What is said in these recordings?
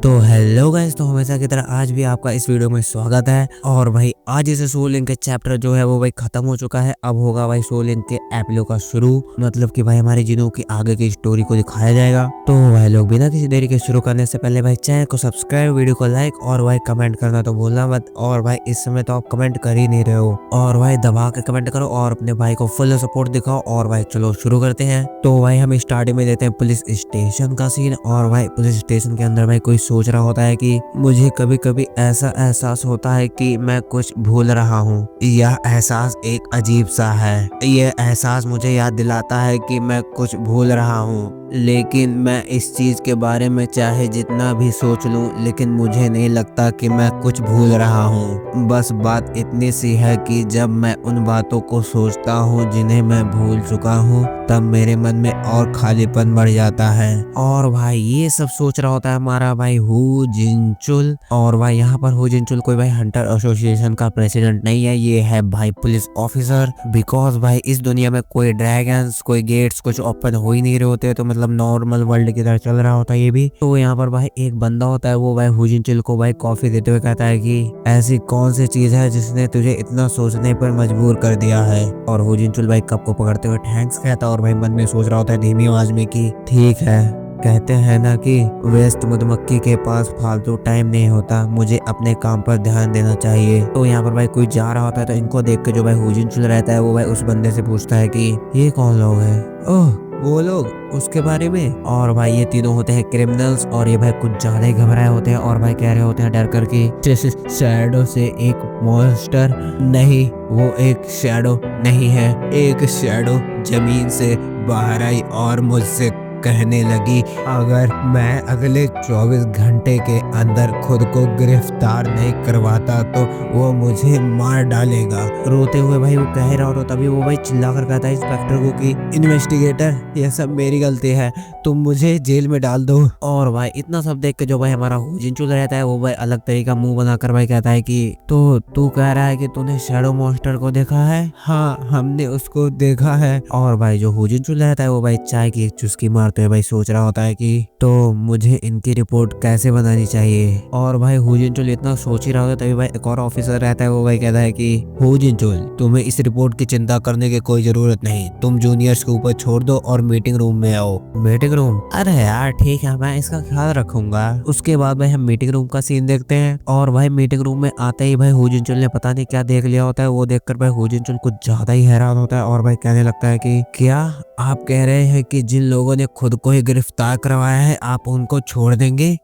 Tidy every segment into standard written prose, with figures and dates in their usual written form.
तो hello guys, तो हमेशा की तरह आज भी आपका इस वीडियो में स्वागत है। और भाई आज इसे सोल लिंक के चैप्टर जो है वो भाई खत्म हो चुका है। अब होगा भाई सोल लिंक के एपिलोग का शुरू, मतलब कि भाई हमारे जिनों की आगे की स्टोरी को दिखाया जाएगा। तो भाई लोग बिना किसी देरी के शुरू करने से पहले भाई चैनल को सब्सक्राइब, वीडियो को लाइक और भाई कमेंट करना तो भूलना मत। और भाई इस समय तो आप कमेंट कर ही नहीं रहे हो, और भाई दबा के कमेंट करो और अपने भाई को फुल सपोर्ट दिखाओ। और भाई चलो शुरू करते हैं। तो भाई हम स्टार्टिंग में देते हैं पुलिस स्टेशन का सीन। और भाई पुलिस स्टेशन के अंदर भाई कोई सोच रहा होता है कि मुझे कभी कभी ऐसा एहसास होता है कि मैं कुछ भूल रहा हूँ। यह एहसास एक अजीब सा है। यह एहसास मुझे याद दिलाता है कि मैं कुछ भूल रहा हूँ, लेकिन मैं इस चीज के बारे में चाहे जितना भी सोच लूं, लेकिन मुझे नहीं लगता कि मैं कुछ भूल रहा हूँ। बस बात इतनी सी है कि जब मैं उन बातों को सोचता हूँ जिन्हें मैं भूल चुका हूँ, तब मेरे मन में और खालीपन बढ़ जाता है। और भाई ये सब सोच रहा होता है हमारा भाई हू जिनचुल। और भाई यहाँ पर हू जिनचुल कोई भाई हंटर एसोसिएशन का प्रेसिडेंट नहीं है, ये है भाई पुलिस ऑफिसर। बिकॉज भाई इस दुनिया में कोई ड्रैगन्स, कोई गेट्स कुछ ओपन हो ही नहीं रहे होते, तो मतलब नॉर्मल वर्ल्ड की तरह चल रहा होता है ये भी। तो यहाँ पर भाई एक बंदा होता है, वो भाई हू जिनचुल को भाई कॉफी देते हुए कहता है कि ऐसी कौन सी चीज है जिसने तुझे इतना सोचने पर मजबूर कर दिया है। और हू जिनचुल भाई कप को पकड़ते हुए थैंक्स कहता है, और भाई मन में सोच रहा होता है धीमी आवाज में कि ठीक है, कहते हैं ना कि वेस्ट मधुमक्खी के पास फालतू टाइम नहीं होता, मुझे अपने काम पर ध्यान देना चाहिए। तो यहाँ पर भाई कोई जा रहा होता है, तो इनको देख के जो भाई हू जिनचुल रहता है वो भाई उस बंदे से पूछता है कि ये कौन लोग हैं। ओह वो लोग, उसके बारे में। और भाई ये तीनों होते हैं क्रिमिनल्स, और ये भाई कुछ ज्यादा ही घबराए होते हैं और भाई कह रहे होते हैं डर कर कि जैसे शैडो से एक मॉन्स्टर नहीं, वो एक शैडो नहीं है। एक शैडो जमीन से बाहर आई और मुझसे कहने लगी अगर मैं अगले 24 घंटे के अंदर खुद को गिरफ्तार नहीं करवाता तो वो मुझे मार डालेगा। रोते हुए भाई वो कह रहा होता, तभी वो भाई चिल्ला कर कहता है इंस्पेक्टर को कि इन्वेस्टिगेटर, ये सब मेरी गलती है, तुम मुझे जेल में डाल दो। और भाई इतना सब देख के जो भाई हमारा हू जिनचुल रहता है वो भाई अलग तरीके का मुंह बनाकर भाई कहता है कि तो तू कह रहा है कि तूने शैडो मॉन्स्टर को देखा है? हाँ, हमने उसको देखा है। और भाई जो हू जिनचुल रहता है वो भाई चाय की एक चुस्की मारते हुए भाई सोच रहा होता है कि तो मुझे इनकी रिपोर्ट कैसे बनानी चाहिए। और भाई हू जिनचुल इतना सोच ही रहा होता है, तभी भाई एक और ऑफिसर रहता है, वो भाई कहता है कि हू जिनचुल, तुम्हें इस रिपोर्ट की चिंता करने की कोई जरूरत नहीं, तुम जूनियर्स के ऊपर छोड़ दो और मीटिंग रूम में आओ। Meeting room? अरे यार ठीक है, मैं इसका ख्याल रखूंगा। उसके बाद भाई हम मीटिंग रूम का सीन देखते हैं। और भाई मीटिंग रूम में आते ही भाई हू जिनचुल ने पता नहीं क्या देख लिया होता है। वो देखकर भाई हू जिनचुल कुछ ज्यादा ही हैरान होता है और भाई कहने लगता है कि क्या आप कह रहे हैं कि जिन लोगों ने खुद को ही गिरफ्तार करवाया है आप उनको छोड़ देंगे?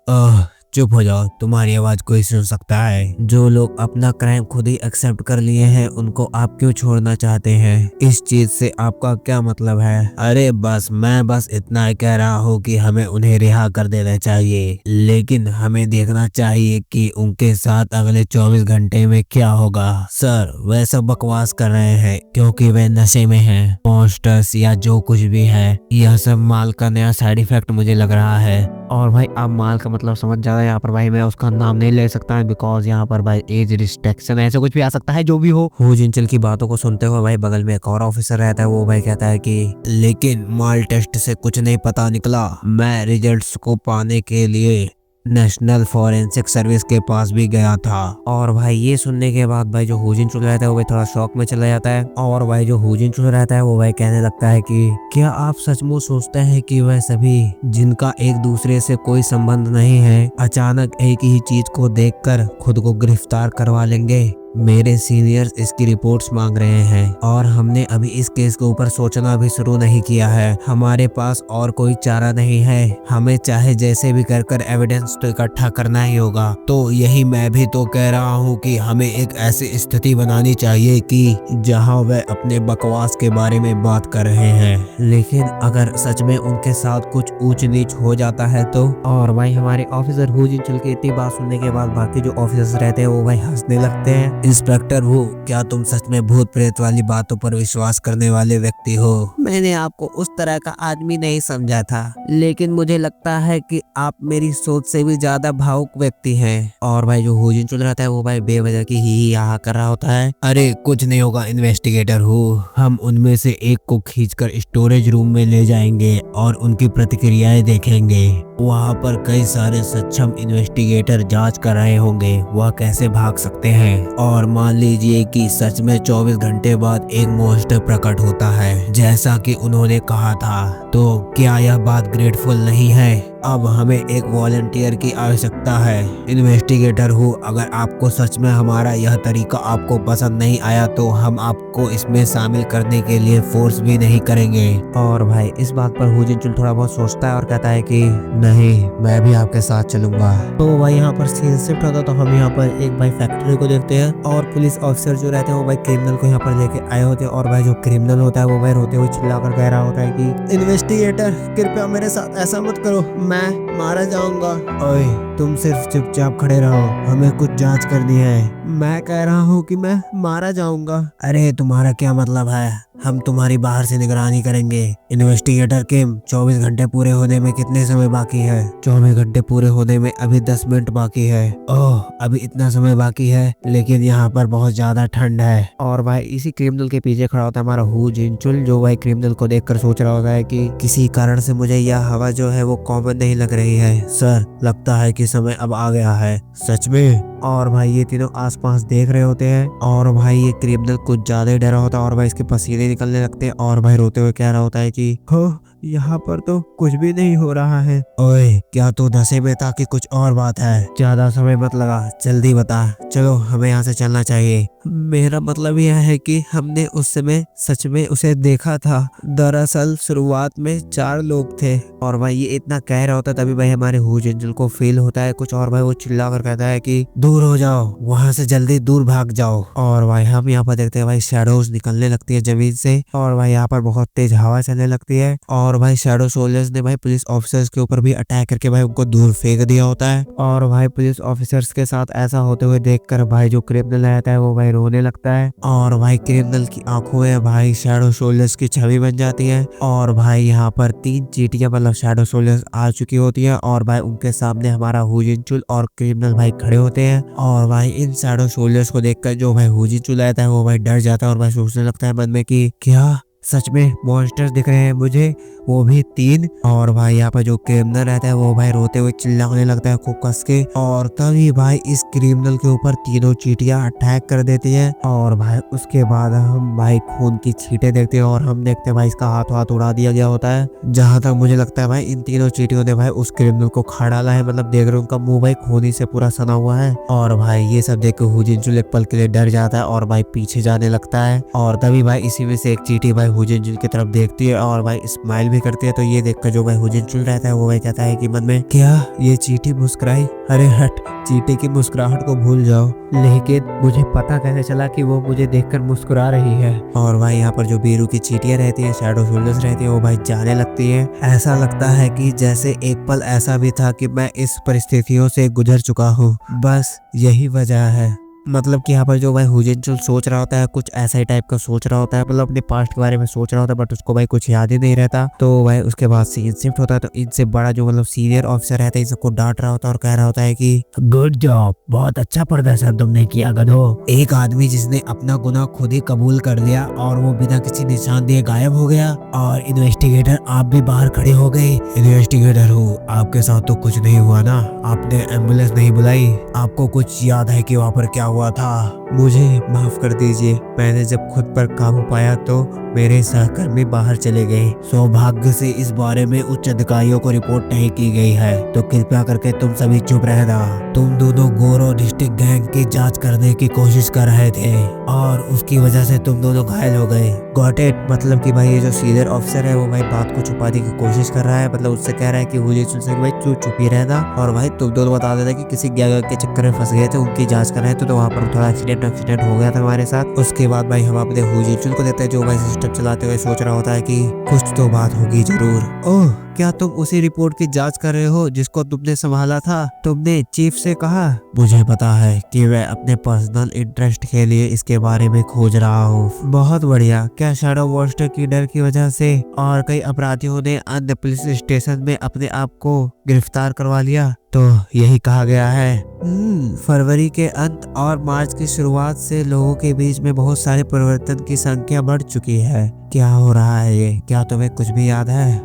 चुप हो जाओ, तुम्हारी आवाज कोई सुन सकता है। जो लोग अपना क्राइम खुद ही एक्सेप्ट कर लिए हैं उनको आप क्यों छोड़ना चाहते हैं? इस चीज से आपका क्या मतलब है? अरे बस मैं बस इतना ही कह रहा हूँ कि हमें उन्हें रिहा कर देना चाहिए, लेकिन हमें देखना चाहिए कि उनके साथ अगले 24 घंटे में क्या होगा। सर वे सब बकवास कर रहे हैं क्योंकि वे नशे में हैं। मॉन्स्टर्स या जो कुछ भी है, यह सब माल का नया साइड इफेक्ट मुझे लग रहा है। और भाई आप माल का मतलब समझ जाता है, यहाँ पर भाई मैं उसका नाम नहीं ले सकता है बिकॉज यहाँ पर भाई एज रिस्ट्रिक्शन ऐसे कुछ भी आ सकता है। जो भी हो, हू जिनचुल की बातों को सुनते हुए भाई बगल में एक और ऑफिसर रहता है, वो भाई कहता है कि लेकिन माल टेस्ट से कुछ नहीं पता निकला। मैं रिजल्ट्स को पाने के लिए नेशनल फॉरेंसिक सर्विस के पास भी गया था। और भाई ये सुनने के बाद भाई जो हू जिनचुल रहता है वो भाई थोड़ा शॉक में चला जाता है। और भाई जो हू जिनचुल रहता है वो भाई कहने लगता है कि क्या आप सचमुच सोचते हैं कि वह सभी जिनका एक दूसरे से कोई संबंध नहीं है अचानक एक ही चीज को देखकर खुद को गिरफ्तार करवा लेंगे? मेरे सीनियर्स इसकी रिपोर्ट्स मांग रहे हैं और हमने अभी इस केस के ऊपर सोचना भी शुरू नहीं किया है। हमारे पास और कोई चारा नहीं है, हमें चाहे जैसे भी कर एविडेंस तो इकट्ठा करना ही होगा। तो यही मैं भी तो कह रहा हूँ कि हमें एक ऐसी स्थिति बनानी चाहिए कि जहाँ वह अपने बकवास के बारे में बात कर रहे हैं, लेकिन अगर सच में उनके साथ कुछ ऊंच नीच हो जाता है तो। और भाई हमारे ऑफिसर हू जिनचुल की इतनी बात सुनने के बाद बाकी जो ऑफिसर्स रहते हैं वो भाई हंसने लगते हैं। इंस्पेक्टर हू, क्या तुम सच में भूत प्रेत वाली बातों पर विश्वास करने वाले व्यक्ति हो? मैंने आपको उस तरह का आदमी नहीं समझा था, लेकिन मुझे लगता है कि आप मेरी सोच से भी ज्यादा भावुक व्यक्ति हैं। और भाई जो हू जिनचुल रहता है वो भाई बेवजह की ही आहा कर रहा होता है। अरे कुछ नहीं होगा इन्वेस्टिगेटर हू, हम उनमें से एक को खींचकर स्टोरेज रूम में ले जाएंगे और उनकी प्रतिक्रियाएं देखेंगे। वहाँ पर कई सारे सक्षम इन्वेस्टिगेटर जांच कर रहे होंगे, वह कैसे भाग सकते हैं। और मान लीजिए कि सच में 24 घंटे बाद एक मॉन्स्टर प्रकट होता है जैसा कि उन्होंने कहा था, तो क्या यह बात ग्रेटफुल नहीं है। अब हमें एक वॉलंटियर की आवश्यकता है। इन्वेस्टिगेटर हूँ, अगर आपको सच में हमारा यह तरीका आपको पसंद नहीं आया तो हम आपको इसमें शामिल करने के लिए फोर्स भी नहीं करेंगे। और भाई इस बात पर हू जिनचुल थोड़ा बहुत सोचता है और कहता है कि नहीं, मैं भी आपके साथ चलूंगा। तो भाई यहाँ पर सीन शिफ्ट होता, तो हम यहाँ पर एक भाई फैक्ट्री को देखते हैं और पुलिस ऑफिसर जो रहते हैं वो भाई क्रिमिनल को यहाँ पर लेके आए होते हैं। और भाई जो क्रिमिनल होता है वो भाई रोते हुए चिल्लाकर कह रहा होता है कि इन्वेस्टिगेटर कृपया मेरे साथ ऐसा मत करो, मैं मारा जाऊंगा। ओए तुम सिर्फ चुपचाप खड़े रहो, हमें कुछ जांच करनी है। मैं कह रहा हूँ कि मैं मारा जाऊंगा। अरे तुम्हारा क्या मतलब है, हम तुम्हारी बाहर से निगरानी करेंगे। इन्वेस्टिगेटर किम, 24 घंटे पूरे होने में कितने समय बाकी है। 24 घंटे पूरे होने में अभी 10 मिनट बाकी है। ओह अभी इतना समय बाकी है, लेकिन यहाँ पर बहुत ज्यादा ठंड है। और भाई इसी क्रिमिनल के पीछे खड़ा होता है हमारा हू जिनचुल, जो भाई क्रिमिनल को देखकर सोच रहा होता है कि किसी कारण से मुझे यह हवा जो है वो कॉमन नहीं लग रही है। सर लगता है कि समय अब आ गया है। सच में। और भाई ये तीनों आसपास देख रहे होते हैं और भाई ये क्रिमिनल कुछ ज्यादा ही डरा होता है और भाई इसके पसीने निकलने लगते हैं और भाई रोते हुए कह रहा होता है कि हो यहाँ पर तो कुछ भी नहीं हो रहा है। ओए क्या तू नशे में था कि कुछ और बात है। ज्यादा समय मत लगा, जल्दी बता, चलो हमें यहाँ से चलना चाहिए। मेरा मतलब यह है कि हमने उस समय सच में उसे देखा था। दरअसल शुरुआत में 4 लोग थे। और भाई ये इतना कह रहा होता है तभी भाई हमारे हू जिनचुल को फील होता है कुछ और भाई वो चिल्ला कर कहता है कि दूर हो जाओ, वहां से जल्दी दूर भाग जाओ। और भाई हम यहाँ पर देखते हैं भाई शैडोज निकलने लगती है जमीन से और भाई यहाँ पर बहुत तेज हवा चलने लगती है। और भाई शैडो सोल्जर्स ने भाई पुलिस ऑफिसर्स के ऊपर भी अटैक करके भाई उनको दूर फेंक दिया होता है। और भाई पुलिस ऑफिसर्स के साथ ऐसा होते हुए देखकर भाई जो क्रिमिनल रहता है वो भाई रोने लगता है। और भाई क्रिमिनल की आंखों में भाई शैडो सोल्जर्स की छवि बन जाती है। और भाई यहाँ पर 3 चींटियां मतलब शैडो सोल्जर्स आ चुकी होती है और भाई उनके सामने हमारा हू जिनचुल और क्रिमिनल भाई खड़े होते हैं। और भाई इन शैडो सोल्जर्स को देखकर जो भाई हू जिनचुल रहता है वो भाई डर जाता है और भाई सोचने लगता है मन में कि क्या सच में मॉन्स्टर्स दिख रहे हैं मुझे, वो भी 3। और भाई यहाँ पर जो क्रिमिनल रहता है वो भाई रोते हुए चिल्लाने लगता है खूब कस के। और तभी भाई इस क्रिमिनल के ऊपर तीनों चींटियां अटैक कर देती हैं। और भाई उसके बाद हम भाई खून की छींटे देखते हैं और हम देखते हैं भाई इसका हाथ उड़ा दिया गया होता है। जहां तक मुझे लगता है भाई इन तीनों चींटियों ने भाई उस क्रिमिनल को खा डाला है, मतलब देख रहे उनका मुंह भाई खूनी से पूरा सना हुआ है। और भाई ये सब देख के हू जिनचुल एक पल के लिए डर जाता है और भाई पीछे जाने लगता है। और तभी भाई इसी में से एक चींटी भाई हू जिनचुल की तरफ देखती है और भाई स्माइल भी करती है। तो ये देखकर जो भाई हू जिनचुल रहता है वो भाई कहता है कि मन में क्या ये चींटी मुस्कुराई, अरे हट, चींटी की मुस्कुराहट को भूल जाओ। लेकिन मुझे पता कैसे चला कि वो मुझे देखकर मुस्कुरा रही है। और भाई यहाँ पर जो बीरू की चींटियां रहती है, शैडो सोल्जर्स रहती है, वो भाई जाने लगती है। ऐसा लगता है कि जैसे एक पल ऐसा भी था कि मैं इस परिस्थितियों से गुजर चुका हूँ, बस यही वजह है। मतलब कि यहाँ पर जो भाई हू जिनचुल सोच रहा होता है कुछ ऐसा ही टाइप का सोच रहा होता है, मतलब अपने पास्ट के बारे में सोच रहा होता है बट उसको भाई कुछ याद ही नहीं रहता। तो भाई उसके बाद सीन शिफ्ट होता है तो इनसे बड़ा जो मतलब सीनियर ऑफिसर रहता है इन सबको डांट रहा होता है और कह रहा होता है कि गुड जॉब, बहुत अच्छा प्रदर्शन तुमने किया गधो। एक आदमी जिसने अपना गुनाह खुद ही कबूल कर लिया और वो बिना किसी निशान दिए गायब हो गया। और इन्वेस्टिगेटर आप भी बाहर खड़े हो गए। इन्वेस्टिगेटर हूँ, आपके साथ तो कुछ नहीं हुआ ना, आपने एम्बुलेंस नहीं बुलाई, आपको कुछ याद है कि वहाँ पर क्या हुआ था। मुझे माफ कर दीजिए, मैंने जब खुद पर काबू पाया तो मेरे सहकर्मी बाहर चले गए। सौभाग्य से इस बारे में उच्च अधिकारियों को रिपोर्ट नहीं की गई है, तो कृपया करके तुम सभी चुप रहना। तुम दोनों गोरो डिस्ट्रिक्ट गैंग की जांच करने की कोशिश कर रहे थे और उसकी वजह से तुम दोनों घायल हो गए। Got it. मतलब कि भाई ये जो सीनियर ऑफिसर है वो भाई बात को छुपाने की कोशिश कर रहा है, मतलब उससे कह रहा है कि हू जिनचुल से भाई चुप ही रहना और भाई तुम दोनों बता देना कि किसी गैंग के चक्कर में फंस गए थे, उनकी जांच कर रहे थे, तो वहाँ पर थोड़ा एक्सीडेंट हो गया था हमारे साथ। उसके बाद भाई हम अपने हू जिनचुल को देते हैं जो भाई सिस्टम चलाते हुए सोच रहा होता है कि कुछ तो बात होगी जरूर। ओह क्या तुम उसी रिपोर्ट की जांच कर रहे हो जिसको तुमने संभाला था? तुमने चीफ से कहा? मुझे पता है कि मैं अपने पर्सनल इंटरेस्ट के लिए इसके बारे में खोज रहा हूँ। बहुत बढ़िया। क्या शैडो मॉन्स्टर की डर की वजह से और कई अपराधियों ने अन्य पुलिस स्टेशन में अपने आप को गिरफ्तार करवा लिया? तो यही कहा गया है। फरवरी के अंत और मार्च की शुरुआत से लोगों के बीच में बहुत सारे परिवर्तन की संख्या बढ़ चुकी है। क्या हो रहा है ये? क्या तुम्हें कुछ भी याद है?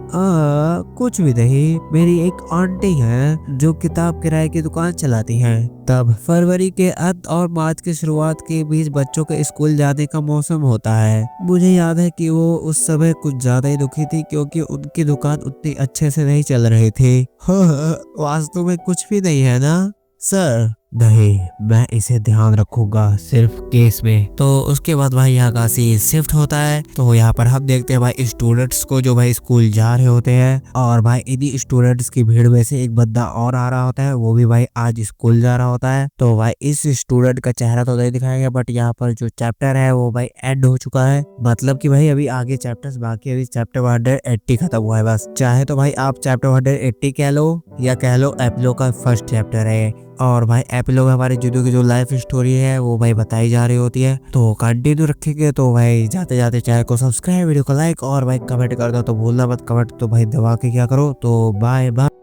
कुछ भी नहीं। मेरी एक आंटी है जो किताब किराए की दुकान चलाती हैं। तब फरवरी के अंत और मार्च की शुरुआत के बीच बच्चों के स्कूल जाने का मौसम होता है। मुझे याद है कि वो उस समय कुछ ज्यादा ही दुखी थी क्योंकि उनकी दुकान उतनी अच्छे से नहीं चल रही थी। वास्तव में कुछ भी नहीं है ना सर? नहीं, मैं इसे ध्यान रखूंगा सिर्फ केस में। तो उसके बाद भाई यहाँ का सीन शिफ्ट होता है। तो यहाँ पर हम देखते हैं भाई स्टूडेंट्स को जो भाई स्कूल जा रहे होते हैं, और भाई इन्हीं स्टूडेंट्स की भीड़ में से एक बंदा और आ रहा होता है। वो भी भाई आज स्कूल जा रहा होता है। तो भाई इस स्टूडेंट का चेहरा तो नहीं दिखाया गया, बट यहाँ पर जो चैप्टर है वो भाई एंड हो चुका है। मतलब कि भाई अभी आगे चैप्टर्स बाकी, अभी चैप्टर 180 खत्म हुआ है बस। चाहे तो भाई आप चैप्टर 180 कह लो या कह लो एपिलोग का फर्स्ट चैप्टर है। और भाई एपिलोग हमारे जुडो की जो लाइफ स्टोरी है वो भाई बताई जा रही होती है। तो कंटिन्यू रखेंगे। तो भाई जाते जाते चैनल को सब्सक्राइब, वीडियो को लाइक और भाई कमेंट कर दो। तो भूलना मत, कमेंट तो भाई दबा के क्या करो। तो बाय बाय।